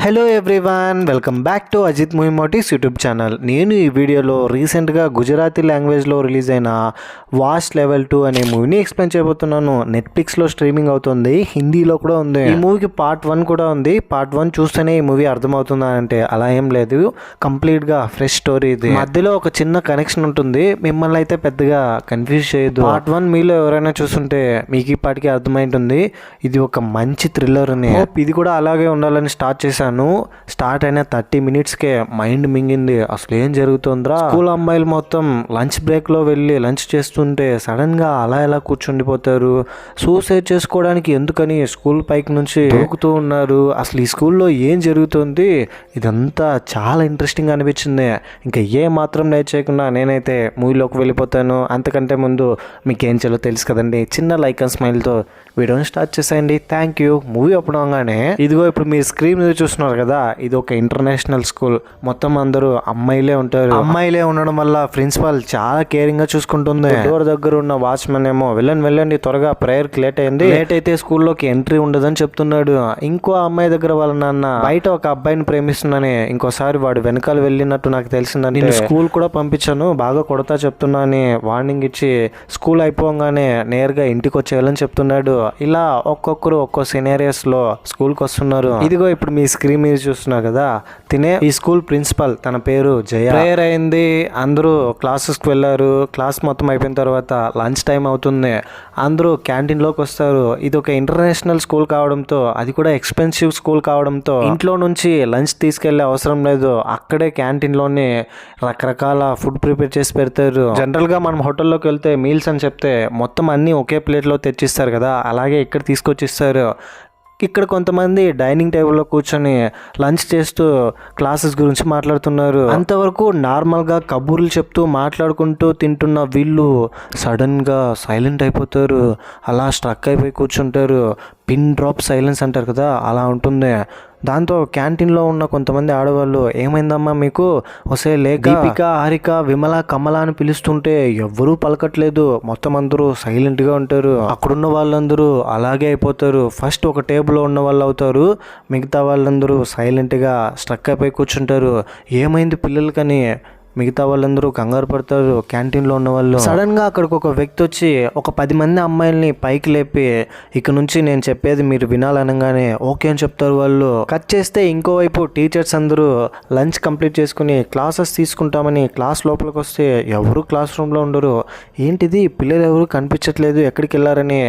Hello everyone, welcome back to Ajith movie motives YouTube channel. నేను ఈ వీడియోలో రీసెంట్గా గుజరాతీ లాంగ్వేజ్లో రిలీజ్ అయిన వాష్ లెవెల్ 2 అనే మూవీని ఎక్స్ప్లెయిన్ చేయబోతున్నాను. నెట్ఫ్లిక్స్లో స్ట్రీమింగ్ అవుతుంది, హిందీలో కూడా ఉంది. ఈ మూవీకి పార్ట్ 1 కూడా ఉంది. పార్ట్ 1 చూస్తేనే ఈ మూవీ అర్థమవుతుందా అంటే అలా ఏం లేదు, కంప్లీట్గా ఫ్రెష్ స్టోరీ. ఇది మధ్యలో ఒక చిన్న కనెక్షన్ ఉంటుంది, మిమ్మల్ని అయితే పెద్దగా కన్ఫ్యూజ్ చేయదు. పార్ట్ 1 మీలో ఎవరైనా చూస్తుంటే మీకు ఈ పాటికి అర్థమైంటుంది ఇది ఒక మంచి థ్రిల్లర్ అని. ఇది కూడా అలాగే ఉండాలని స్టార్ట్ చేశాను. స్టార్ట్ అయిన 30 మినిట్స్కే మైండ్ మింగింది. అసలు ఏం జరుగుతుందిరా? స్కూల్ అమ్మాయిలు మొత్తం లంచ్ బ్రేక్ లో వెళ్ళి లంచ్ చేస్తుంటే సడన్ గా అలా ఎలా కూర్చుండిపోతారు? సూసైడ్ చేసుకోవడానికి ఎందుకని స్కూల్ పైకి నుంచి దూకుతూ ఉన్నారు? అసలు ఈ స్కూల్లో ఏం జరుగుతుంది? ఇదంతా చాలా ఇంట్రెస్టింగ్ అనిపించింది. ఇంకా ఏ మాత్రం లేట్ చేయకుండా నేనైతే మూవీలోకి వెళ్ళిపోతాను. అంతకంటే ముందు మీకు ఏం చేయాలో తెలుసు కదండి, చిన్న లైక్ అండ్ స్మైల్తో వీడియోని స్టార్ట్ చేసేయండి. Thank you. మూవీ ఓపెన్ అవగానే ఇదిగో ఇప్పుడు మీరు స్క్రీన్ మీద చూస్తున్నారు కదా, ఇది ఒక ఇంటర్నేషనల్ స్కూల్. మొత్తం అందరూ అమ్మాయిలే ఉంటారు. అమ్మాయిలే ఉండడం వల్ల ప్రిన్సిపాల్ చాలా కేరింగ్ గా చూసుకుంటుంది. డోర్ దగ్గర ఉన్న వాచ్మెన్ ఏమో వెళ్ళండి త్వరగా, ప్రేయర్ కి లేట్ అయింది, లేట్ అయితే స్కూల్లోకి ఎంట్రీ ఉండదని చెప్తున్నాడు. ఇంకో అమ్మాయి దగ్గర వాళ్ళ నాన్న బయట ఒక అబ్బాయిని ప్రేమిస్తుందని ఇంకోసారి వాడు వెనకాల వెళ్ళినట్టు నాకు తెలిసిందని నేను స్కూల్ కూడా పంపించాను, బాగా కొడతా చెప్తున్నా అని వార్నింగ్ ఇచ్చి స్కూల్ అయిపోగానే నేరుగా ఇంటికి వచ్చేయాలని చెప్తున్నాడు. ఇలా ఒక్కొక్కరు ఒక్కో సినారియోస్ లో స్కూల్ కి వస్తున్నారు. ఇదిగో ఇప్పుడు మీ స్క్రీన్ మీద చూస్తున్నారు కదా, తినే ఈ స్కూల్ ప్రిన్సిపల్, తన పేరు జయ. ప్రేయర్ అయింది, అందరూ క్లాసెస్ కి వెళ్ళారు. క్లాస్ మొత్తం అయిపోయిన తర్వాత లంచ్ టైం అవుతుంది, అందరూ క్యాంటీన్ లోకి వస్తారు. ఇది ఒక ఇంటర్నేషనల్ స్కూల్ కావడంతో, అది కూడా ఎక్స్పెన్సివ్ స్కూల్ కావడంతో ఇంట్లో నుంచి లంచ్ తీసుకెళ్లే అవసరం లేదు, అక్కడే క్యాంటీన్ లోనే రకరకాల ఫుడ్ ప్రిపేర్ చేసి పెడతారు. జనరల్ గా మనం హోటల్లోకి వెళ్తే మీల్స్ అని చెప్తే మొత్తం అన్ని ఒకే ప్లేట్ లో తెచ్చిస్తారు కదా, అలాగే ఇక్కడ తీసుకొచ్చిస్తారు. ఇక్కడ కొంతమంది డైనింగ్ టేబుల్లో కూర్చొని లంచ్ చేస్తూ క్లాసెస్ గురించి మాట్లాడుతున్నారు. అంతవరకు నార్మల్గా కబుర్లు చెప్తూ మాట్లాడుకుంటూ తింటున్న వీళ్ళు సడన్గా సైలెంట్ అయిపోతారు, అలా స్ట్రక్ అయిపోయి కూర్చుంటారు. పిన్ డ్రాప్ సైలెన్స్ అంటారు కదా, అలా ఉంటుంది. దాంతో క్యాంటీన్లో ఉన్న కొంతమంది ఆడవాళ్ళు, ఏమైందమ్మా మీకు, వసే లేక దీపిక, హారిక, విమల, కమల అని పిలుస్తుంటే ఎవ్వరూ పలకట్లేదు, మొత్తం అందరూ సైలెంట్గా ఉంటారు. అక్కడున్న వాళ్ళందరూ అలాగే అయిపోతారు. ఫస్ట్ ఒక టేబుల్లో ఉన్న వాళ్ళు అవుతారు, మిగతా వాళ్ళందరూ సైలెంట్గా స్ట్రక్ అయిపోయి కూర్చుంటారు. ఏమైంది పిల్లలకని మిగతా వాళ్ళందరూ కంగారు పడతారు. క్యాంటీన్లో ఉన్న వాళ్ళు సడన్ గా అక్కడికి ఒక వ్యక్తి వచ్చి ఒక 10 మంది అమ్మాయిల్ని పైకి లేపి, ఇక నుంచి నేను చెప్పేది మీరు వినాలనగానే ఓకే అని చెప్తారు వాళ్ళు. కట్ చేస్తే ఇంకోవైపు టీచర్స్ అందరూ లంచ్ కంప్లీట్ చేసుకుని క్లాసెస్ తీసుకుంటామని క్లాస్ లోపలికి వస్తే ఎవరు క్లాస్ రూమ్లో ఉండరు. ఏంటిది, పిల్లలు ఎవరు కనిపించట్లేదు, ఎక్కడికి వెళ్ళారని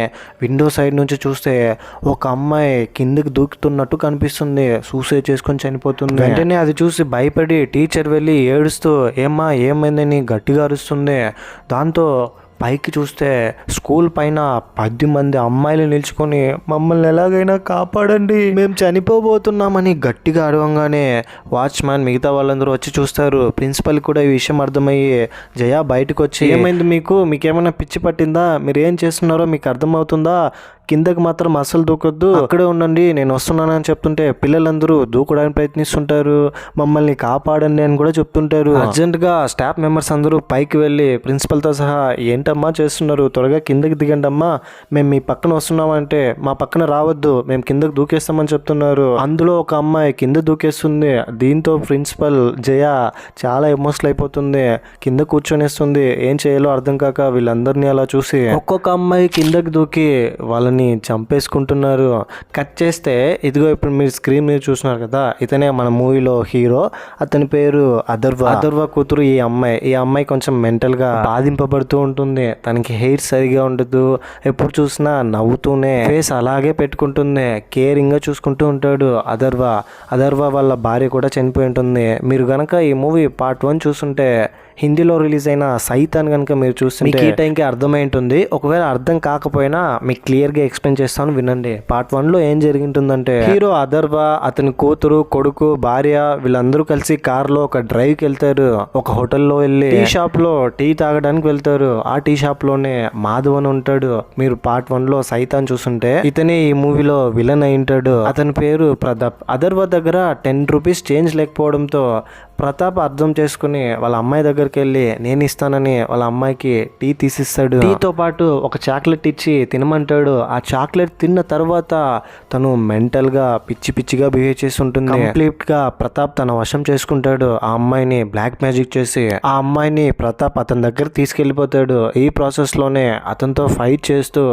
విండో సైడ్ నుంచి చూస్తే ఒక అమ్మాయి కిందకి దూకుతున్నట్టు కనిపిస్తుంది, సూసైడ్ చేసుకొని చనిపోతుంది. వెంటనే అది చూసి భయపడి టీచర్ వెళ్ళి ఏడుస్తూ ఏమైందని గట్టిగా అరుస్తుంది. దాంతో పైకి చూస్తే స్కూల్ పైన 10 మంది అమ్మాయిలు నిల్చుకొని మమ్మల్ని ఎలాగైనా కాపాడండి, మేము చనిపోబోతున్నామని గట్టిగా అడవంగానే వాచ్మ్యాన్ మిగతా వాళ్ళందరూ వచ్చి చూస్తారు. ప్రిన్సిపల్ కూడా ఈ విషయం అర్థమయ్యి జయ బయటకు వచ్చి, ఏమైంది మీకేమైనా పిచ్చి పట్టిందా, మీరు ఏం చేస్తున్నారో మీకు అర్థమవుతుందా, కిందకి మాత్రం అస్సలు దూకొద్దు, అక్కడే ఉండండి, నేను వస్తున్నానని చెప్తుంటే పిల్లలందరూ దూకడానికి ప్రయత్నిస్తుంటారు, మమ్మల్ని కాపాడండి అని కూడా చెప్తుంటారు. అర్జెంటుగా స్టాఫ్ మెంబర్స్ అందరూ పైకి వెళ్ళి ప్రిన్సిపల్తో సహా, ఏంటమ్మా చేస్తున్నారు, త్వరగా కిందకి దిగండి అమ్మా, మేము మీ పక్కన వస్తున్నామంటే మా పక్కన రావద్దు, మేము కిందకి దూకేస్తామని చెప్తున్నారు. అందులో ఒక అమ్మాయి కింద దూకేస్తుంది. దీంతో ప్రిన్సిపల్ జయ చాలా ఎమోషనల్ అయిపోతుంది, కింద కూర్చొనేస్తుంది. ఏం చేయాలో అర్థం కాక వీళ్ళందరినీ అలా చూసి ఒక్కొక్క అమ్మాయి కిందకి దూకి వాళ్ళని చంపేసుకుంటున్నారు. కట్ చేస్తే ఇదిగో ఇప్పుడు మీరు స్క్రీన్ మీద చూస్తున్నారు కదా, ఇతనే మన మూవీలో హీరో. అతని పేరు అథర్వ కూతురు ఈ అమ్మాయి కొంచెం మెంటల్ గా బాధింపబడుతూ ఉంటుంది. తనకి హెయిర్ సరిగా ఉండదు, ఎప్పుడు చూసినా నవ్వుతూనే ఫేస్ అలాగే పెట్టుకుంటుంది. కేరింగ్ గా చూసుకుంటూ ఉంటాడు అథర్వ వాళ్ళ భార్య కూడా చనిపోయి ఉంటుంది. మీరు గనక ఈ మూవీ పార్ట్ 1 చూస్తుంటే, హిందీలో రిలీజ్ అయిన సైతాన్ కనుక మీరు చూస్తుంటే ఈ టైంకి అర్థమై ఉంటుంది. ఒకవేళ అర్థం కాకపోయినా మీకు క్లియర్గా ఎక్స్ప్లెయిన్ చేస్తాను, వినండి. పార్ట్ 1లో ఏం జరిగింటుందంటే, హీరో అథర్వ, అతని కూతురు, కొడుకు, భార్య వీళ్ళందరూ కలిసి కార్లో ఒక డ్రైవ్కి వెళ్తారు. ఒక హోటల్లో వెళ్ళి టీ షాప్ లో టీ తాగడానికి వెళ్తారు. ఆ టీ షాప్ లోనే మాధవ్ అని ఉంటాడు. మీరు పార్ట్ 1లో సైతాన్ చూస్తుంటే ఇతనే ఈ మూవీలో విలన్ అయి ఉంటాడు. అతని పేరు ప్రతాప్. అథర్వ దగ్గర 10 రూపీస్ చేంజ్ లేకపోవడంతో ప్రతాప్ అర్థం చేసుకుని వాళ్ళ అమ్మాయి దగ్గరికి వెళ్ళి నేను ఇస్తానని వాళ్ళ అమ్మాయికి టీ తీసిస్తాడు. టీతో పాటు ఒక చాక్లెట్ ఇచ్చి తినమంటాడు. ఆ చాక్లెట్ తిన్న తర్వాత తను మెంటల్ గా పిచ్చి పిచ్చిగా బిహేవ్ చేసి ఉంటుంది. కంప్లీట్ గా ప్రతాప్ తన వశం చేసుకుంటాడు. ఆ అమ్మాయిని బ్లాక్ మ్యాజిక్ చేసి ఆ అమ్మాయిని ప్రతాప్ అతని దగ్గర తీసుకెళ్లిపోతాడు. ఈ ప్రాసెస్ లోనే అతనితో ఫైట్ చేస్తూ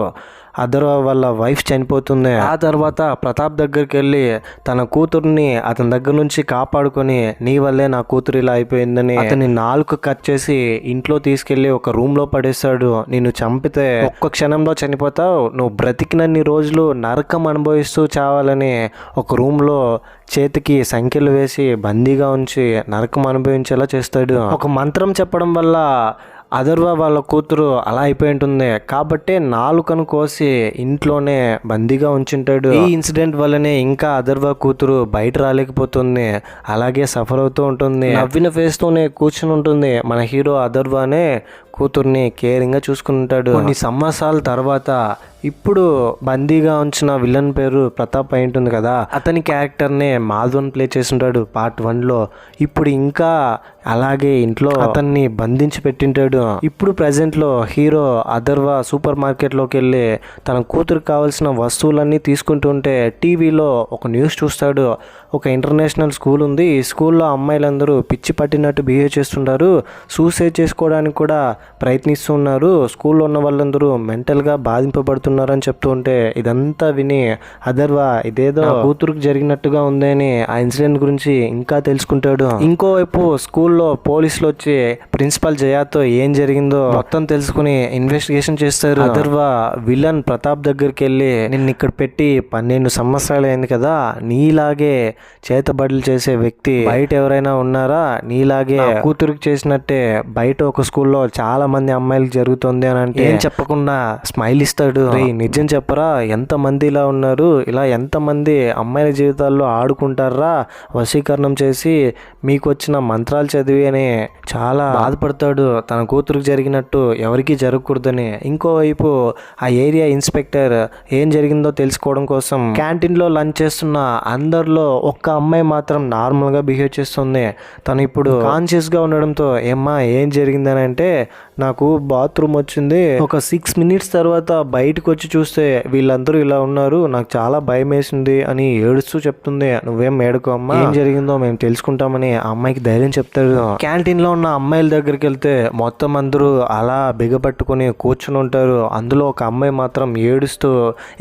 అదర్వ వాళ్ళ వైఫ్ చనిపోతుంది. ఆ తర్వాత ప్రతాప్ దగ్గరికి వెళ్ళి తన కూతుర్ని అతని దగ్గర నుంచి కాపాడుకొని నీ వల్లే నా కూతురు ఇలా అయిపోయిందని అతని నాలుక కట్ చేసి ఇంట్లో తీసుకెళ్లి ఒక రూమ్ లో పడేస్తాడు. నిన్ను చంపితే ఒక్క క్షణంలో చనిపోతావు, నువ్వు బ్రతికినన్ని రోజులు నరకం అనుభవిస్తూ చావాలని ఒక రూమ్ లో చేతికి సంఖ్యలు వేసి బందీగా ఉంచి నరకం అనుభవించేలా చేస్తాడు. ఒక మంత్రం చెప్పడం వల్ల అదర్వ వాళ్ళ కూతురు అలా అయిపోయి ఉంటుంది కాబట్టి నాలుకను కోసి ఇంట్లోనే బందీగా ఉంచుంటాడు. ఈ ఇన్సిడెంట్ వల్లనే ఇంకా అదర్వ కూతురు బయట రాలేకపోతుంది, అలాగే సఫర్ అవుతూ ఉంటుంది. నవ్విన ఫేస్ తోనే కూర్చుని ఉంటుంది. మన హీరో అదర్వనే కూతుర్ని కేరింగ్గా చూసుకుంటాడు. కొన్ని సంవత్సరాల తర్వాత ఇప్పుడు బందీగా ఉంచిన విలన్ పేరు ప్రతాప్ అయి ఉంటుంది కదా, అతని క్యారెక్టర్నే మాధవన్ ప్లే చేస్తుంటాడు పార్ట్ 1లో. ఇప్పుడు ఇంకా అలాగే ఇంట్లో అతన్ని బంధించి పెట్టింటాడు. ఇప్పుడు ప్రజెంట్లో హీరో అదర్వ సూపర్ మార్కెట్లోకి వెళ్ళి తన కూతురికి కావాల్సిన వస్తువులన్నీ తీసుకుంటుంటే టీవీలో ఒక న్యూస్ చూస్తాడు. ఒక ఇంటర్నేషనల్ స్కూల్ ఉంది. ఈ స్కూల్లో అమ్మాయిలందరూ పిచ్చి పట్టినట్టు బిహేవ్ చేస్తుంటారు, సూసైడ్ చేసుకోవడానికి కూడా ప్రయత్నిస్తున్నారు, స్కూల్లో ఉన్న వాళ్ళందరూ మెంటల్గా బాధింపబడుతున్నారని చెప్తూ ఉంటే ఇదంతా విని అదర్వ ఇదేదో కూతురుకు జరిగినట్టుగా ఉందని ఆ ఇన్సిడెంట్ గురించి ఇంకా తెలుసుకుంటాడు. ఇంకోవైపు స్కూల్లో పోలీసులు వచ్చి ప్రిన్సిపల్ జయాతో ఏం జరిగిందో మొత్తం తెలుసుకుని ఇన్వెస్టిగేషన్ చేస్తారు. అదర్వ విలన్ ప్రతాప్ దగ్గరికి వెళ్ళి నిన్ను ఇక్కడ పెట్టి 12 సంవత్సరాలు అయింది కదా, నీలాగే చేతబడులు చేసే వ్యక్తి బయట ఎవరైనా ఉన్నారా, నీలాగే కూతురికి చేసినట్టే బయట ఒక స్కూల్లో చాలా మంది అమ్మాయిలకు జరుగుతుంది అని అంటే ఏం చెప్పకుండా స్మైల్ ఇస్తాడు. నిజం చెప్పరా, ఎంత మంది ఇలా ఉన్నారు, ఇలా ఎంత మంది అమ్మాయిల జీవితాల్లో ఆడుకుంటారా వశీకరణం చేసి మీకు వచ్చిన మంత్రాలు చదివి అని చాలా బాధపడతాడు. తన కూతురుకు జరిగినట్టు ఎవరికి జరగకూడదని. ఇంకోవైపు ఆ ఏరియా ఇన్స్పెక్టర్ ఏం జరిగిందో తెలుసుకోవడం కోసం క్యాంటీన్లో లంచ్ చేస్తున్న అందరిలో ఒక్క అమ్మాయి మాత్రం నార్మల్గా బిహేవ్ చేస్తుంది. తను ఇప్పుడు కాన్షియస్గా ఉండడంతో ఏమ్మా ఏం జరిగిందని అంటే నాకు బాత్రూమ్ వచ్చింది, ఒక 6 minutes తర్వాత బయటకు వచ్చి చూస్తే వీళ్ళందరూ ఇలా ఉన్నారు, నాకు చాలా భయం వేసింది అని ఏడుస్తూ చెప్తుంది. నువ్వేం ఏడుకో అమ్మా, ఏం జరిగిందో మేము తెలుసుకుంటామని ఆ అమ్మాయికి ధైర్యం చెప్తాడు. క్యాంటీన్ లో ఉన్న అమ్మాయిల దగ్గరికి వెళ్తే మొత్తం అందరూ అలా బిగపట్టుకుని కూర్చుని ఉంటారు. అందులో ఒక అమ్మాయి మాత్రం ఏడుస్తూ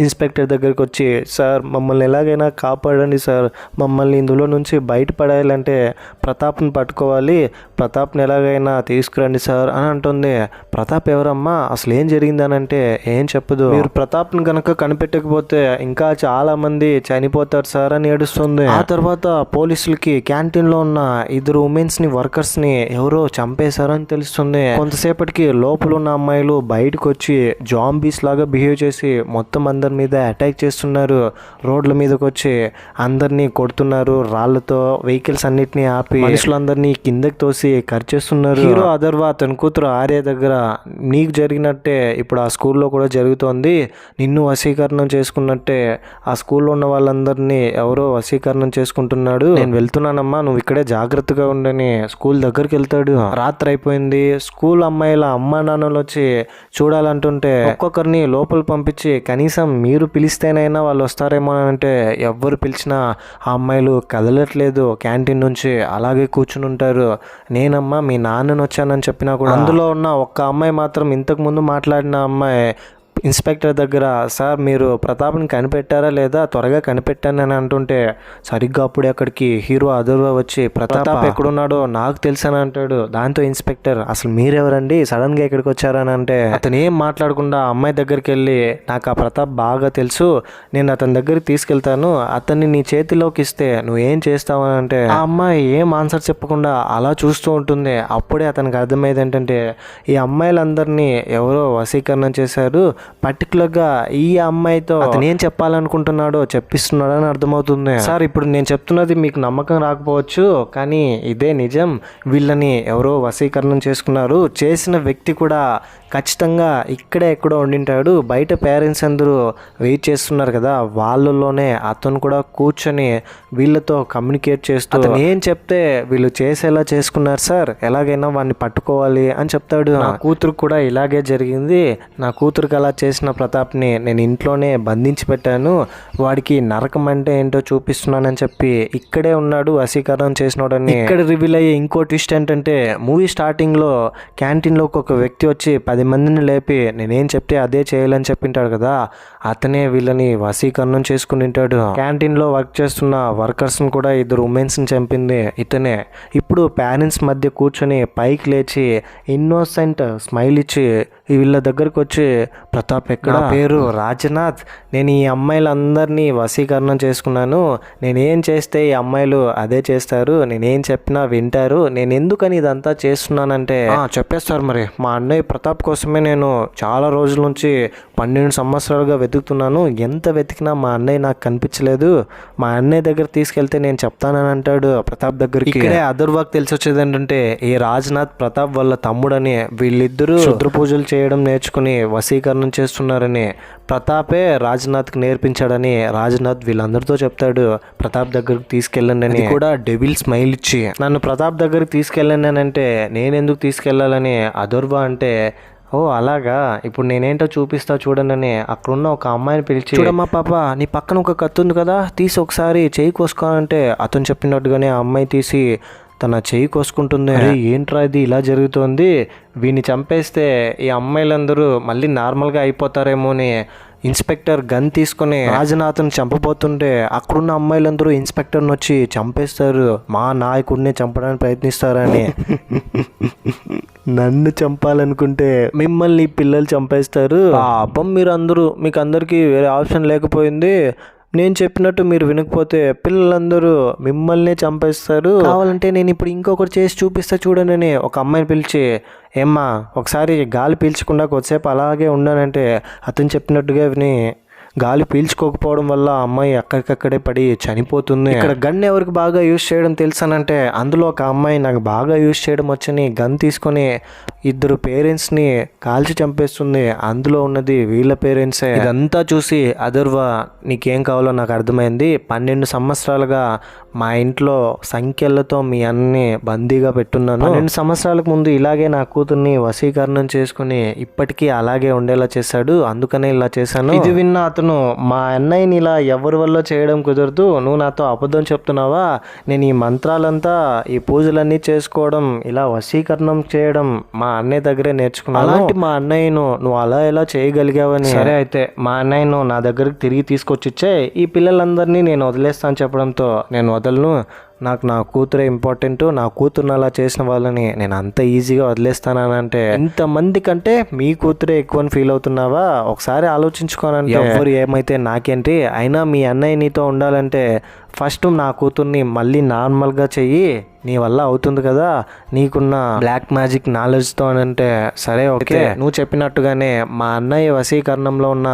ఇన్స్పెక్టర్ దగ్గరికి వచ్చి సార్ మమ్మల్ని ఎలాగైనా కాపాడండి సార్, మమ్మల్ని ఇందులో నుంచి బయటపడాలంటే ప్రతాప్ని పట్టుకోవాలి, ప్రతాప్ని ఎలాగైనా తీసుకురండి సార్ అని అంటుంది. ప్రతాప్ ఎవరమ్మా, అసలు ఏం జరిగిందని అంటే ఏం చెప్పదు. మీరు ప్రతాప్ని కనుక కనిపెట్టకపోతే ఇంకా చాలా మంది చనిపోతారు సార్ అని ఏడుస్తుంది. ఆ తర్వాత పోలీసులకి క్యాంటీన్ లో ఉన్న 2 ఉమెన్స్ ని వర్కర్స్ ని ఎవరో చంపేశారని తెలుస్తుంది. కొంతసేపటికి లోపల ఉన్న అమ్మాయిలు బయటకు వచ్చి జాంబీస్ లాగా బిహేవ్ చేసి మొత్తం అందరి మీద అటాక్ చేస్తున్నారు. రోడ్ల మీదకి వచ్చి అందరినీ కొడుతున్నారు రాళ్లతో, వెహికల్స్ అన్నిటినీ ఆపి మనుషులందరినీ కిందకి తోసి ఖర్చేస్తున్నారు. హీరో అదర్వ తన కూతురు ఆర్య దగ్గర నీకు జరిగినట్టే ఇప్పుడు ఆ స్కూల్లో కూడా జరుగుతోంది, నిన్ను వశీకరణం చేసుకున్నట్టే ఆ స్కూల్లో ఉన్న వాళ్ళందరినీ ఎవరో వశీకరణం చేసుకుంటున్నాడు, నేను వెళ్తున్నానమ్మా నువ్వు ఇక్కడే జాగ్రత్తగా ఉండని స్కూల్ దగ్గరికి వెళ్తాడు. రాత్రి అయిపోయింది. స్కూల్ అమ్మాయిల అమ్మా నాన్నలు వచ్చి చూడాలంటుంటే ఒక్కొక్కరిని లోపల పంపించి కనీసం మీరు పిలిస్తేనైనా వాళ్ళు వస్తారేమో అని అంటే ఎవ్వరు పిలిచినా ఆ అమ్మాయిలు కదలట్లేదు, క్యాంటీన్ నుంచి అలాగే కూర్చుని ఉంటారు. నేనమ్మా మీ నాన్నని వచ్చానని చెప్పినా కూడా అందులో ఉన్న ఒక్క అమ్మాయి మాత్రం ఇంతకు ముందు మాట్లాడిన అమ్మాయి ఇన్స్పెక్టర్ దగ్గర సార్ మీరు ప్రతాప్ని కనిపెట్టారా లేదా, త్వరగా కనిపెట్టానని అంటుంటే సరిగ్గా అప్పుడే అక్కడికి హీరో అదర్వ వచ్చి ప్రతాప్ ఎక్కడున్నాడో నాకు తెలుసని అంటాడు. దాంతో ఇన్స్పెక్టర్ అసలు మీరెవరండి, సడన్ గా ఇక్కడికి వచ్చారని అంటే అతను ఏం మాట్లాడకుండా అమ్మాయి దగ్గరికి వెళ్ళి నాకు ఆ ప్రతాప్ బాగా తెలుసు, నేను అతని దగ్గరికి తీసుకెళ్తాను, అతన్ని నీ చేతిలోకి ఇస్తే నువ్వు ఏం చేస్తావు అని అంటే ఆ అమ్మాయి ఏం ఆన్సర్ చెప్పకుండా అలా చూస్తూ ఉంటుంది. అప్పుడే అతనికి అర్థమయ్యేది ఏంటంటే ఈ అమ్మాయిలందరినీ ఎవరో వశీకరణం చేశారు, పర్టికులర్గా ఈ అమ్మాయితో అతను ఏం చెప్పాలనుకుంటున్నాడో చెప్పిస్తున్నాడని అర్థమవుతుంది. సార్ ఇప్పుడు నేను చెప్తున్నది మీకు నమ్మకం రాకపోవచ్చు, కానీ ఇదే నిజం. వీళ్ళని ఎవరో వశీకరణం చేసుకున్నారు. చేసిన వ్యక్తి కూడా ఖచ్చితంగా ఇక్కడే ఎక్కడో ఉండింటాడు. బయట పేరెంట్స్ అందరూ వెయిట్ చేస్తున్నారు కదా, వాళ్ళలోనే అతను కూడా కూర్చొని వీళ్ళతో కమ్యూనికేట్ చేస్తూ అతను ఏం చెప్తే వీళ్ళు చేసేలా చేసుకున్నారు సార్, ఎలాగైనా వాడిని పట్టుకోవాలి అని చెప్తాడు. నా కూతురు కూడా ఇలాగే జరిగింది. నా కూతురుకి అలా చేసిన ప్రతాప్ని నేను ఇంట్లోనే బంధించి పెట్టాను. వాడికి నరకం అంటే ఏంటో చూపిస్తున్నానని చెప్పి ఇక్కడే ఉన్నాడు వశీకరణం చేసినోడని. ఇక్కడ రివీల్ అయ్యే ఇంకో ట్విస్ట్ ఏంటంటే, మూవీ స్టార్టింగ్లో క్యాంటీన్లోకి ఒక వ్యక్తి వచ్చి 10 మందిని లేపి నేనేం చెప్తే అదే చేయాలని చెప్పింటాడు కదా, అతనే వీళ్ళని వశీకరణం చేసుకుని ఉంటాడు. క్యాంటీన్లో వర్క్ చేస్తున్న వర్కర్స్ని కూడా 2 ఉమెన్స్ని చంపింది ఇతనే. ఇప్పుడు పేరెంట్స్ మధ్య కూర్చొని పైకి లేచి ఇన్నోసెంట్ స్మైల్ ఇచ్చి వీళ్ళ దగ్గరకు వచ్చి, ప్రతాప్ ఎక్కడ, పేరు రాజనాథ్, నేను ఈ అమ్మాయిలందరినీ వశీకరణం చేసుకున్నాను. నేనేం చేస్తే ఈ అమ్మాయిలు అదే చేస్తారు, నేనేం చెప్పినా వింటారు. నేను ఎందుకని ఇదంతా చేస్తున్నానంటే చెప్పేస్తారు. మరి మా అన్నయ్య ప్రతాప్ కోసమే నేను చాలా రోజుల నుంచి 12 సంవత్సరాలుగా వెతుకుతున్నాను. ఎంత వెతికినా మా అన్నయ్య నాకు కనిపించలేదు. మా అన్నయ్య దగ్గర తీసుకెళ్తే నేను చెప్తానని అంటాడు ప్రతాప్ దగ్గరికి. ఇక్కడే అదర్వాక్ తెలిసి వచ్చేది ఏంటంటే, ఈ రాజ్నాథ్ ప్రతాప్ వాళ్ళ తమ్ముడని, వీళ్ళిద్దరూ రుద్ర పూజలు చేయడం నేర్చుకుని వశీకరణం చేస్తున్నారని ప్రతాపే రాజ్నాథ్కి నేర్పించాడని రాజ్నాథ్ వీళ్ళందరితో చెప్తాడు. ప్రతాప్ దగ్గరికి తీసుకెళ్ళండి అని కూడా డెవిల్ స్మైల్ ఇచ్చి, నన్ను ప్రతాప్ దగ్గరికి తీసుకెళ్ళండి అని అంటే నేను ఎందుకు తీసుకెళ్ళాలని అదర్వా అంటే, ఓ అలాగా, ఇప్పుడు నేనేంటో చూపిస్తా చూడండి అని అక్కడున్న ఒక అమ్మాయిని పిలిచి, చూడమ్మా పాప, నీ పక్కన ఒక కత్తి ఉంది కదా, తీసి ఒకసారి చేయి కోసుకోవాలంటే అతను చెప్పినట్టుగానే ఆ అమ్మాయి తీసి తన చేయి కోసుకుంటుంది. అరే ఏంట్రా ఇది ఇలా జరుగుతుంది, వీడిని చంపేస్తే ఈ అమ్మాయిలందరూ మళ్ళీ నార్మల్గా అయిపోతారేమో అని ఇన్స్పెక్టర్ గన్ తీసుకుని రాజనాథ్ని చంపబోతుంటే అక్కడున్న అమ్మాయిలందరూ ఇన్స్పెక్టర్ని వచ్చి చంపేస్తారు, మా నాయకుడిని చంపడానికి ప్రయత్నిస్తారని. నన్ను చంపాలనుకుంటే మిమ్మల్ని పిల్లలు చంపేస్తారు. పాపం మీకు అందరికీ వేరే ఆప్షన్ లేకపోయింది. నేను చెప్పినట్టు మీరు వినకపోతే పిల్లలందరూ మిమ్మల్ని చంపేస్తారు. కావాలంటే నేను ఇప్పుడు ఇంకొకటి చేసి చూపిస్తా చూడండి అని ఒక అమ్మాయిని పిలిచి, ఏమ్మా ఒకసారి గాలి పీల్చకుండా కొద్దిసేపు అలాగే ఉన్నానంటే అతను చెప్పినట్టుగా విని గాలి పీల్చుకోకపోవడం వల్ల అమ్మాయి అక్కడికక్కడే పడి చనిపోతుంది. ఇక్కడ గన్ ఎవరికి బాగా యూజ్ చేయడం తెలుసానంటే, అందులో ఒక అమ్మాయి నాకు బాగా యూజ్ చేయడం వచ్చని గన్ తీసుకొని 2 పేరెంట్స్ని కాల్చి చంపేస్తుంది. అందులో ఉన్నది వీళ్ళ పేరెంట్సే. ఇదంతా చూసి అదర్వా, నీకేం కావాలో నాకు అర్థమైంది. 12 సంవత్సరాలుగా మా ఇంట్లో సంఖ్యలతో మీ అన్ని బందీగా పెట్టున్నాను. 12 సంవత్సరాలకు ముందు ఇలాగే నా కూతుర్ని వశీకరణం చేసుకుని ఇప్పటికీ అలాగే ఉండేలా చేశాడు, అందుకనే ఇలా చేశాను. ఇది విన్న అతను, మా అన్నయ్యని ఇలా ఎవరి వల్ల చేయడం కుదరదు, నువ్వు నాతో అబద్ధం చెప్తున్నావా, నేను ఈ మంత్రాలంతా ఈ పూజలన్నీ చేసుకోవడం ఇలా వశీకరణం చేయడం మా అన్నయ్య దగ్గరే నేర్చుకున్నాను. అలాంటి మా అన్నయ్యను నువ్వు అలా ఎలా చేయగలిగావని. సరే అయితే మా అన్నయ్యను నా దగ్గరికి తిరిగి తీసుకొచ్చి ఇచ్చే, ఈ పిల్లలందరినీ నేను వదిలేస్తాను చెప్పడంతో, నేను వదలను, నాకు నా కూతురే ఇంపార్టెంట్, నా కూతురుని అలా చేసిన వాళ్ళని నేను అంత ఈజీగా వదిలేస్తానని అంటే, ఇంతమంది కంటే మీ కూతురే ఎక్కువని ఫీల్ అవుతున్నావా, ఒకసారి ఆలోచించుకోనంటే, ఎవరు ఏమైతే నాకేంటి, అయినా మీ అన్నయ్య నీతో ఉండాలంటే ఫస్ట్ నా కూతుర్ని మళ్ళీ నార్మల్గా చెయ్యి, నీ వల్ల అవుతుంది కదా, నీకున్న బ్లాక్ మ్యాజిక్ నాలెడ్జ్తో అని అంటే, సరే ఓకే, నువ్వు చెప్పినట్టుగానే మా అన్నయ్య వశీకరణంలో ఉన్న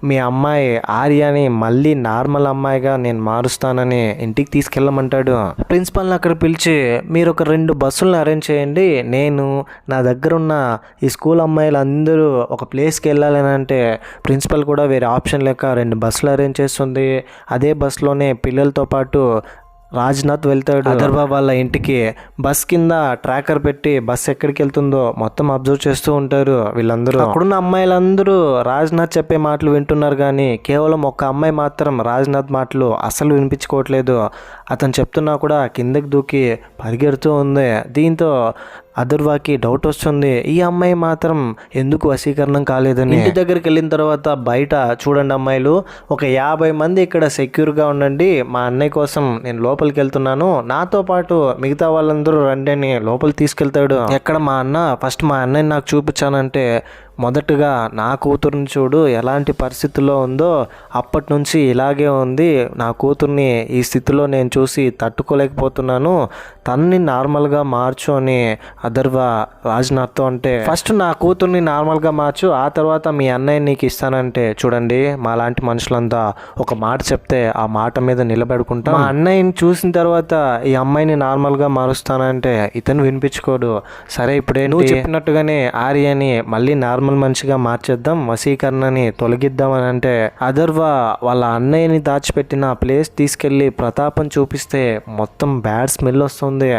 మీ అమ్మాయి ఆర్యాని మళ్ళీ నార్మల్ అమ్మాయిగా నేను మారుస్తానని ఇంటికి తీసుకెళ్ళమంటాడు. ప్రిన్సిపల్ని అక్కడ పిలిచి, మీరు ఒక 2 బస్సులను అరేంజ్ చేయండి, నేను నా దగ్గర ఉన్న ఈ స్కూల్ అమ్మాయిలు అందరూ ఒక ప్లేస్కి వెళ్ళాలని అంటే, ప్రిన్సిపల్ కూడా వేరే ఆప్షన్ లేక 2 బస్సులు అరేంజ్ చేస్తుంది. అదే బస్సులోనే పిల్లలతో పాటు రాజ్నాథ్ వెళ్తాడు అదర్వా వాళ్ళ ఇంటికి. బస్ కింద ట్రాకర్ పెట్టి బస్ ఎక్కడికి వెళ్తుందో మొత్తం అబ్జర్వ్ చేస్తూ ఉంటారు వీళ్ళందరూ. అక్కడున్న అమ్మాయిలందరూ రాజ్నాథ్ చెప్పే మాటలు వింటున్నారు, కానీ కేవలం ఒక అమ్మాయి మాత్రం రాజ్నాథ్ మాటలు అసలు వినిపించుకోవట్లేదు. అతను చెప్తున్నా కూడా కిందకి దూకి పరిగెడుతూ ఉంది. దీంతో అదర్వాకి డౌట్ వస్తుంది, ఈ అమ్మాయి మాత్రం ఎందుకు వశీకరణం కాలేదని. ఇంటి దగ్గరికి వెళ్ళిన తర్వాత బయట చూడండి అమ్మాయిలు, ఒక 50 మంది ఇక్కడ సెక్యూర్గా ఉండండి, మా అన్నయ్య కోసం నేను లోపలికి వెళ్తున్నాను, నాతో పాటు మిగతా వాళ్ళందరూ రండి అని లోపలికి తీసుకెళ్తాడు. ఎక్కడ మా అన్న, ఫస్ట్ మా అన్నయ్యని నాకు చూపించానంటే మొదటగా నా కూతురుని చూడు ఎలాంటి పరిస్థితుల్లో ఉందో, అప్పటి నుంచి ఇలాగే ఉంది. నా కూతుర్ని ఈ స్థితిలో నేను చూసి తట్టుకోలేకపోతున్నాను, తనని నార్మల్గా మార్చు అని అథర్వ రాజ్నాథ్తో అంటే, ఫస్ట్ నా కూతుర్ని నార్మల్గా మార్చు, ఆ తర్వాత మీ అన్నయ్య నీకు ఇస్తానంటే, చూడండి మా లాంటి మనుషులంతా ఒక మాట చెప్తే ఆ మాట మీద నిలబెడుకుంటాం. మా అన్నయ్యని చూసిన తర్వాత ఈ అమ్మాయిని నార్మల్గా మారుస్తానంటే ఇతను వినిపించుకోడు. సరే ఇప్పుడే నువ్వు చెప్పినట్టుగానే ఆర్యని మళ్ళీ నార్మల్ మనిషిగా మార్చేద్దాం, వశీకరణని తొలగిద్దాం అని అంటే, అథర్వ వాళ్ళ అన్నయ్యని దాచిపెట్టిన ప్లేస్ తీసుకెళ్ళి ప్రతాపం చూపిస్తే మొత్తం బ్యాడ్ స్మెల్ వస్తుంది.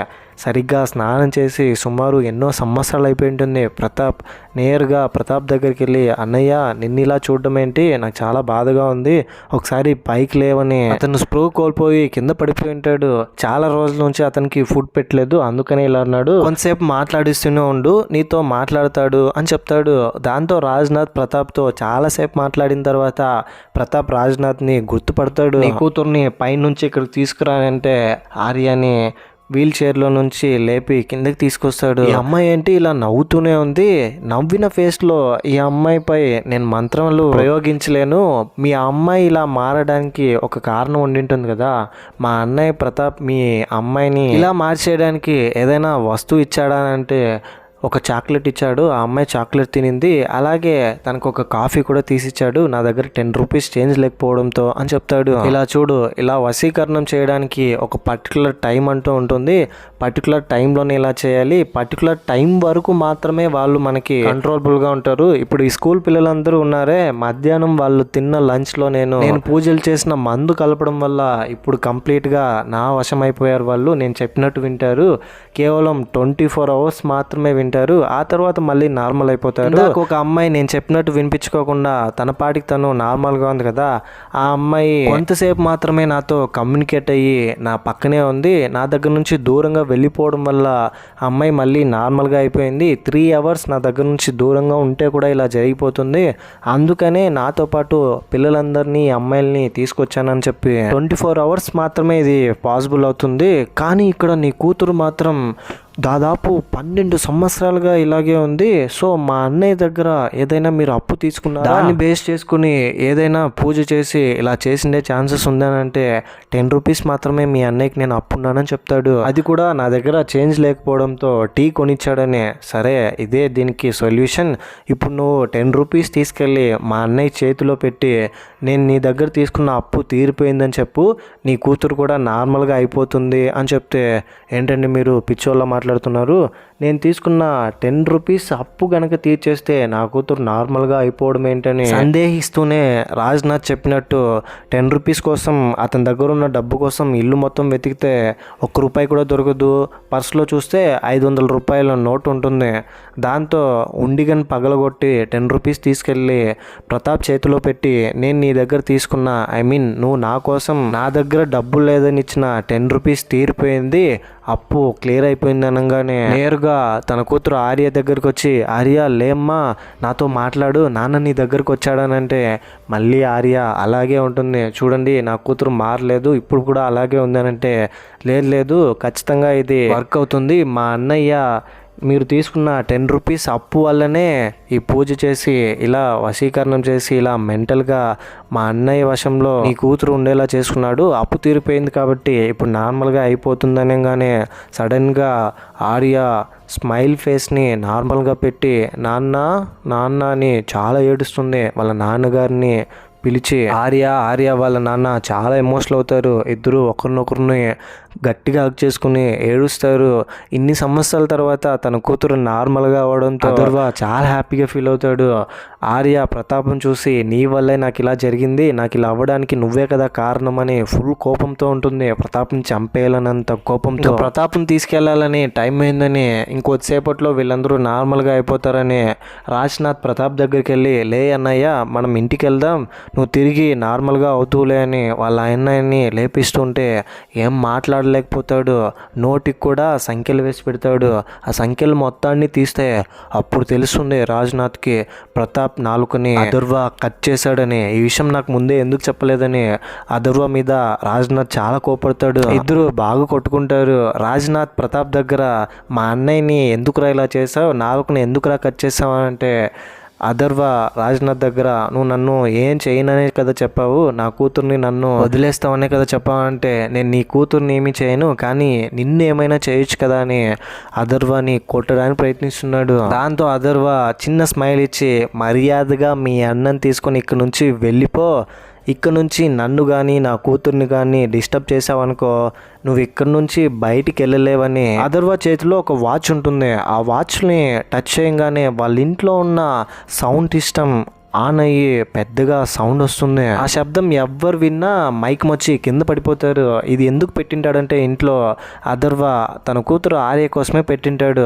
సరిగ్గా స్నానం చేసి సుమారు ఎన్నో సంవత్సరాలు అయిపోయి ఉంటుంది. ప్రతాప్ నేరుగా ప్రతాప్ దగ్గరికి వెళ్ళి, అన్నయ్య నిన్ను ఇలా చూడడం ఏంటి, నాకు చాలా బాధగా ఉంది, ఒకసారి పైకి లేవని. అతను స్ప్రూ కోల్పోయి కింద పడిపోయి ఉంటాడు. చాలా రోజుల నుంచి అతనికి ఫుడ్ పెట్టలేదు, అందుకనే ఇలా అన్నాడు. కొంతసేపు మాట్లాడిస్తూనే ఉండు, నీతో మాట్లాడతాడు అని చెప్తాడు. దాంతో రాజ్నాథ్ ప్రతాప్తో చాలాసేపు మాట్లాడిన తర్వాత ప్రతాప్ రాజ్నాథ్ని గుర్తుపడతాడు. నీ కూతుర్ని పైనుంచి ఇక్కడికి తీసుకురానంటే ఆర్యని వీల్ చైర్లో నుంచి లేపి కిందకి తీసుకొస్తాడు. ఈ అమ్మాయి ఏంటి ఇలా నవ్వుతూనే ఉంది, నవ్విన ఫేస్లో ఈ అమ్మాయిపై నేను మంత్రాలు ప్రయోగించలేను, మీ అమ్మాయి ఇలా మారడానికి ఒక కారణం ఉండింటుంది కదా, మా అన్నయ్య ప్రతాప్ మీ అమ్మాయిని ఇలా మార్చేయడానికి ఏదైనా వస్తువు ఇచ్చాడా అంటే ఒక చాక్లెట్ ఇచ్చాడు. ఆ అమ్మాయి చాక్లెట్ తినింది, అలాగే తనకు ఒక కాఫీ కూడా తీసిచ్చాడు, నా దగ్గర 10 రూపీస్ చేంజ్ లేకపోవడంతో అని చెప్తాడు. ఇలా చూడు, ఇలా వశీకరణం చేయడానికి ఒక పర్టికులర్ టైం అంటూ ఉంటుంది, పర్టికులర్ టైంలోనే ఇలా చేయాలి, పర్టికులర్ టైం వరకు మాత్రమే వాళ్ళు మనకి కంట్రోలబుల్గా ఉంటారు. ఇప్పుడు ఈ స్కూల్ పిల్లలందరూ ఉన్నారే, మధ్యాహ్నం వాళ్ళు తిన్న లంచ్లో నేను పూజలు చేసిన మందు కలపడం వల్ల ఇప్పుడు కంప్లీట్గా నా వశం అయిపోయారు వాళ్ళు, నేను చెప్పినట్టు వింటారు, కేవలం 24 అవర్స్ మాత్రమే వింటారు, ఆ తర్వాత మళ్ళీ నార్మల్ అయిపోతారు. ఒక అమ్మాయి నేను చెప్పినట్టు వినిపించుకోకుండా తన పాటికి తను నార్మల్గా ఉంది కదా, ఆ అమ్మాయి కొంతసేపు మాత్రమే నాతో కమ్యూనికేట్ అయ్యి నా పక్కనే ఉంది, నా దగ్గర నుంచి దూరంగా వెళ్ళిపోవడం వల్ల ఆ అమ్మాయి మళ్ళీ నార్మల్గా అయిపోయింది. 3 అవర్స్ నా దగ్గర నుంచి దూరంగా ఉంటే కూడా ఇలా జరిగిపోతుంది, అందుకనే నాతో పాటు పిల్లలందరినీ అమ్మాయిల్ని తీసుకొచ్చానని చెప్పి 24 అవర్స్ మాత్రమే ఇది పాసిబుల్ అవుతుంది. కానీ ఇక్కడ నీ కూతురు మాత్రం దాదాపు 12 సంవత్సరాలుగా ఇలాగే ఉంది. సో మా అన్నయ్య దగ్గర ఏదైనా మీరు అప్పు తీసుకున్నా దాన్ని బేస్ చేసుకుని ఏదైనా పూజ చేసి ఇలా చేసిండే ఛాన్సెస్ ఉందనంటే 10 రూపీస్ మాత్రమే మీ అన్నయ్యకి నేను అప్పు ఉన్నానని చెప్తాడు. అది కూడా నా దగ్గర చేంజ్ లేకపోవడంతో టీ కొనిచ్చాడని. సరే ఇదే దీనికి సొల్యూషన్, ఇప్పుడు నువ్వు 10 రూపీస్ తీసుకెళ్ళి మా అన్నయ్య చేతిలో పెట్టి నేను నీ దగ్గర తీసుకున్న అప్పు తీరిపోయిందని చెప్పు, నీ కూతురు కూడా నార్మల్గా అయిపోతుంది అని చెప్తే, ఏంటండి మీరు పిచ్చోళ్ళ మాట్లాడుతున్నారు, నేను తీసుకున్న 10 రూపీస్ అప్పు గనక తీర్చేస్తే నా కూతురు నార్మల్గా అయిపోవడం ఏంటని సందేహిస్తూనే రాజ్నాథ్ చెప్పినట్టు 10 రూపీస్ కోసం అతని దగ్గర ఉన్న డబ్బు కోసం ఇల్లు మొత్తం వెతికితే 1 రూపాయి కూడా దొరకదు, పర్సులో చూస్తే 500 రూపాయల నోట్ ఉంటుంది, దాంతో ఉండిగని పగలగొట్టి 10 రూపీస్ తీసుకెళ్ళి ప్రతాప్ చేతిలో పెట్టి, నేను నీ దగ్గర తీసుకున్న నువ్వు నా కోసం నా దగ్గర డబ్బులు లేదని ఇచ్చిన 10 రూపీస్ తీరిపోయింది, అప్పు క్లియర్ అయిపోయింది అనగానే నేరుగా తన కూతురు ఆర్య దగ్గరికి వచ్చి, ఆర్య లేమ్మా నాతో మాట్లాడు, నాన్న నీ దగ్గరకు వచ్చాడనంటే మళ్ళీ ఆర్య అలాగే ఉంటుంది, చూడండి నా కూతురు మారలేదు, ఇప్పుడు కూడా అలాగే ఉందనంటే, లేదు ఖచ్చితంగా ఇది వర్క్ అవుతుంది, మా అన్నయ్య మీరు తీసుకున్న 10 రూపీస్ అప్పు వల్లనే ఈ పూజ చేసి ఇలా వశీకరణం చేసి ఇలా మెంటల్గా మా అన్నయ్య వశంలో ఈ కూతురు ఉండేలా చేసుకున్నాడు, అప్పు తీరిపోయింది కాబట్టి ఇప్పుడు నార్మల్గా అయిపోతుందనగానే సడన్గా ఆర్య స్మైల్ ఫేస్ని నార్మల్గా పెట్టి నాన్న అని చాలా ఏడుస్తుంది. వాళ్ళ నాన్నగారిని పిలిచి ఆర్య వాళ్ళ నాన్న చాలా ఎమోషనల్ అవుతారు, ఇద్దరు ఒకరినొకరిని గట్టిగా హగ్ చేసుకుని ఏడుస్తారు. ఇన్ని సంవత్సరాల తర్వాత తన కూతురు నార్మల్గా అవడంతో అథర్వ చాలా హ్యాపీగా ఫీల్ అవుతాడు. ఆర్య ప్రతాపం చూసి, నీ వల్లే నాకు ఇలా జరిగింది, నాకు ఇలా అవ్వడానికి నువ్వే కదా కారణం అని ఫుల్ కోపంతో ఉంటుంది, ప్రతాప్ని చంపేయాలన్నంత కోపంతో. ప్రతాప్ని తీసుకెళ్లాలని టైం అయిందని ఇంకొద్దిసేపట్లో వీళ్ళందరూ నార్మల్గా అయిపోతారని రాజ్నాథ్ ప్రతాప్ దగ్గరికి వెళ్ళి, లే అన్నయ్య మనం ఇంటికి వెళ్దాం, నువ్వు తిరిగి నార్మల్గా అవుతూలే అని వాళ్ళ అన్నయ్యని లేపిస్తుంటే ఏం మాట్లాడలేకపోతాడు, నోటికి కూడా సంఖ్యలు వేసి పెడతాడు. ఆ సంఖ్యలు మొత్తాన్ని తీస్తే అప్పుడు తెలుస్తుంది రాజ్నాథ్కి ప్రతాప్ నాలుకని అథర్వ కట్ చేశాడని. ఈ విషయం నాకు ముందే ఎందుకు చెప్పలేదని అథర్వ మీద రాజ్నాథ్ చాలా కోపడతాడు. ఇద్దరు బాగా కొట్టుకుంటారు. రాజ్నాథ్ ప్రతాప్ దగ్గర, మా అన్నయ్యని ఎందుకురా ఇలా చేసావు, నాలుకని ఎందుకురా కట్ చేసావు అంటే అథర్వ రాజ్నాథ్ దగ్గర నువ్వు నన్ను ఏం చేయననే కదా చెప్పావు, నా కూతుర్ని నన్ను వదిలేస్తావనే కదా చెప్పావు అంటే నేను నీ కూతుర్ని ఏమీ చేయను కానీ నిన్ను ఏమైనా చేయొచ్చు కదా అని అథర్వని కొట్టడానికి ప్రయత్నిస్తున్నాడు. దాంతో అథర్వ చిన్న స్మైల్ ఇచ్చి మర్యాదగా మీ అన్నని తీసుకొని ఇక్కడ నుంచి వెళ్ళిపో, ఇక్కడ నుంచి నన్ను కానీ నా కూతుర్ని కానీ డిస్టర్బ్ చేసావనుకో నువ్వు ఇక్కడ నుంచి బయటికి వెళ్ళలేవని. అథర్వ చేతిలో ఒక వాచ్ ఉంటుంది, ఆ వాచ్ని టచ్ చేయగానే వాళ్ళ ఇంట్లో ఉన్న సౌండ్ సిస్టమ్ ఆన్ అయ్యి పెద్దగా సౌండ్ వస్తుంది. ఆ శబ్దం ఎవ్వరు విన్నా మైక్ వచ్చి కింద పడిపోతారు. ఇది ఎందుకు పెట్టింటాడంటే ఇంట్లో అథర్వ తన కూతురు ఆర్య కోసమే పెట్టింటాడు.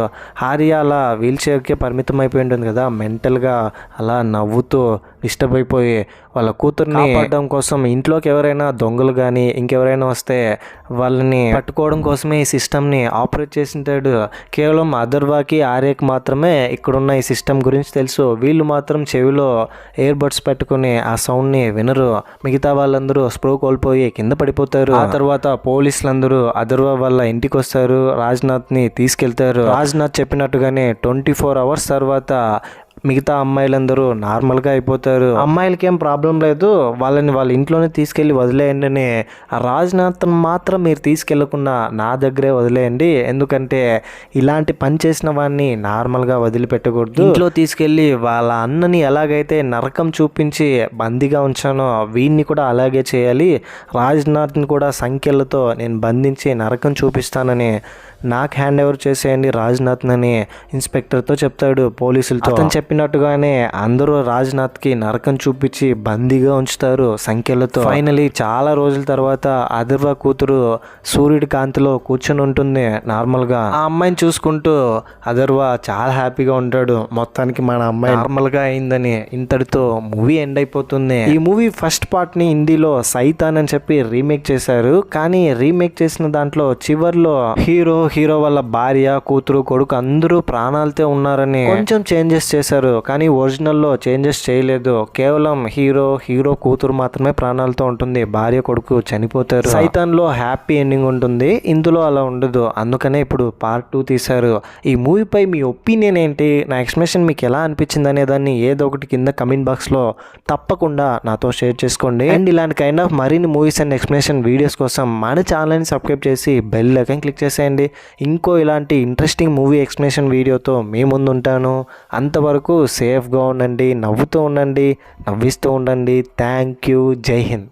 ఆర్య అలా వీల్ చైర్కే పరిమితం అయిపోయి ఉంటుంది కదా, మెంటల్గా అలా నవ్వుతూ డిస్టర్బ్ అయిపోయి వాళ్ళ కూతుర్ని కాపాడడం కోసం ఇంట్లోకి ఎవరైనా దొంగలు కానీ ఇంకెవరైనా వస్తే వాళ్ళని పట్టుకోవడం కోసమే ఈ సిస్టమ్ని ఆపరేట్ చేసింటాడు. కేవలం అథర్వకి ఆర్యకి మాత్రమే ఇక్కడున్న ఈ సిస్టమ్ గురించి తెలుసు. వీళ్ళు మాత్రం చెవిలో ఇయర్ బడ్స్ పెట్టుకుని ఆ సౌండ్ని వినరు. మిగతా వాళ్ళందరూ స్ప్రో కోల్పోయి కింద పడిపోతారు. ఆ తర్వాత పోలీసులందరూ అథర్వ వాళ్ళ ఇంటికి వస్తారు, రాజ్నాథ్ని తీసుకెళ్తారు. రాజ్నాథ్ చెప్పినట్టుగానే 24 hours తర్వాత మిగతా అమ్మాయిలందరూ నార్మల్గా అయిపోతారు. అమ్మాయిలకి ఏం ప్రాబ్లం లేదు, వాళ్ళని వాళ్ళ ఇంట్లోనే తీసుకెళ్ళి వదిలేయండి అని. రాజ్నాథ్ మాత్రం మీరు తీసుకెళ్లకుండా నా దగ్గరే వదిలేయండి, ఎందుకంటే ఇలాంటి పని చేసిన వాడిని నార్మల్గా వదిలిపెట్టకూడదు. ఇంట్లో తీసుకెళ్ళి వాళ్ళ అన్నని ఎలాగైతే నరకం చూపించి బందీగా ఉంచానో వీడిని కూడా అలాగే చేయాలి. రాజ్నాథ్ని కూడా సంఖ్యలతో నేను బంధించి నరకం చూపిస్తానని నాకు హ్యాండ్ ఓవర్ చేసేయండి రాజ్నాథ్ అని ఇన్స్పెక్టర్తో చెప్తాడు పోలీసులతో. అతను చెప్పినట్టుగానే అందరూ రాజ్నాథ్కి నరకం చూపించి బందీగా ఉంచుతారు సంఖ్యలతో. ఫైనలీ చాలా రోజుల తర్వాత అథర్వ కూతురు సూర్యుడి కాంతిలో కూర్చొని ఉంటుంది నార్మల్గా. ఆ అమ్మాయిని చూసుకుంటూ అథర్వ చాలా హ్యాపీగా ఉంటాడు. మొత్తానికి మన అమ్మాయి నార్మల్గా అయిందని. ఇంతటితో మూవీ ఎండ్ అయిపోతుంది. ఈ మూవీ ఫస్ట్ పార్ట్ ని హిందీలో సైతాన్ అని చెప్పి రీమేక్ చేశారు, కానీ రీమేక్ చేసిన దాంట్లో చివర్లో హీరో వాళ్ళ భార్య కూతురు కొడుకు అందరూ ప్రాణాలతో ఉన్నారని కొంచెం చేంజెస్ చేశారు, కానీ ఒరిజినల్లో చేంజెస్ చేయలేదు. కేవలం హీరో కూతురు మాత్రమే ప్రాణాలతో ఉంటుంది, భార్య కొడుకు చనిపోతారు. సైతాన్ లో హ్యాపీ ఎండింగ్ ఉంటుంది, ఇందులో అలా ఉండదు. అందుకనే ఇప్పుడు పార్ట్ 2 తీశారు. ఈ మూవీపై మీ ఒపీనియన్ ఏంటి, నా ఎక్స్ప్లెనేషన్ మీకు ఎలా అనిపించింది అనే దాన్ని ఏదో ఒకటి కింద కమెంట్ బాక్స్ లో తప్పకుండా నాతో షేర్ చేసుకోండి. అండ్ ఇలాంటి కైండ్ ఆఫ్ మరిన్ని మూవీస్ అండ్ ఎక్స్ప్లెనేషన్ వీడియోస్ కోసం మన ఛానల్ని సబ్స్క్రైబ్ చేసి బెల్ ఐకాన్ క్లిక్ చేసేయండి. ఇంకో ఇలాంటి ఇంట్రెస్టింగ్ మూవీ ఎక్స్ప్లెనేషన్ వీడియోతో మీ ముందు ఉంటాను. అంతవరకు సేఫ్గా ఉండండి, నవ్వుతూ ఉండండి, నవ్విస్తూ ఉండండి. Thank you. జై హింద్.